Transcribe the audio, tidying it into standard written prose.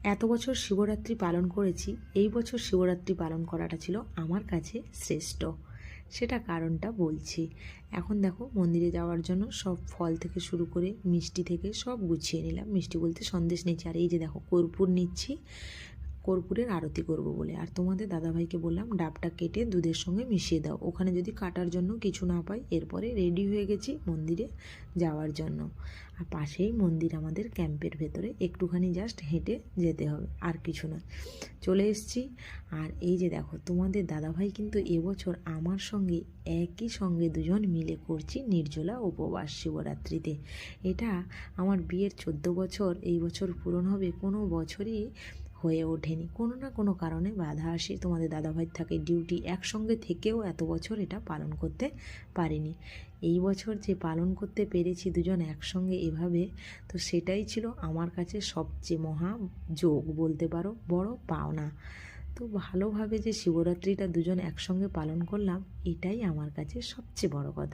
এত বছর শিবরাত্রি পালন করেছি, এই বছর শিবরাত্রি পালন করাটা ছিল আমার কাছে শ্রেষ্ঠ। সেটা কারণটা বলছি। এখন দেখো, মন্দিরে যাওয়ার জন্য সব ফল থেকে শুরু করে মিষ্টি থেকে সব গুছিয়ে নিলাম। মিষ্টি বলতে সন্দেশ নিচ্ছি, আর এই যে দেখো কর্পূর নিচ্ছি, কর্পূরের আরতি করব বলে। আর তোমাদের দাদাভাইকে বললাম ডাবটা কেটে দুধের সঙ্গে মিশিয়ে দাও, ওখানে যদি কাটার জন্য কিছু না পাই। এরপরে রেডি হয়ে গেছি মন্দিরে যাওয়ার জন্য। আর পাশেই মন্দির, আমাদের ক্যাম্পের ভেতরে একটুখানি জাস্ট হেঁটে যেতে হবে, আর কিছু না। চলে এসেছি। আর এই যে দেখো, তোমাদের দাদাভাই কিন্তু এবছর আমার সঙ্গে একই সঙ্গে দুজন মিলে করছি নির্জলা উপবাস শিবরাত্রিতে। এটা আমার বিয়ের 14 বছর এই বছর পূরণ হবে, কোনো বছরই হয়ে ওঠেনি। কোনো না কোনো কারণে বাধা আসে, তোমাদের দাদাভাই থাকে ডিউটি, একসঙ্গে থেকেও এত বছর এটা পালন করতে পারিনি। এই বছর যে পালন করতে পেরেছি দুজন একসঙ্গে এভাবে, তো সেটাই ছিল আমার কাছে সবচেয়ে মহা যোগ বলতে পারো, বড় পাওনা। তো ভালোভাবে যে শিবরাত্রিটা দুজন একসঙ্গে পালন করলাম, এটাই আমার কাছে সবচেয়ে বড় কথা।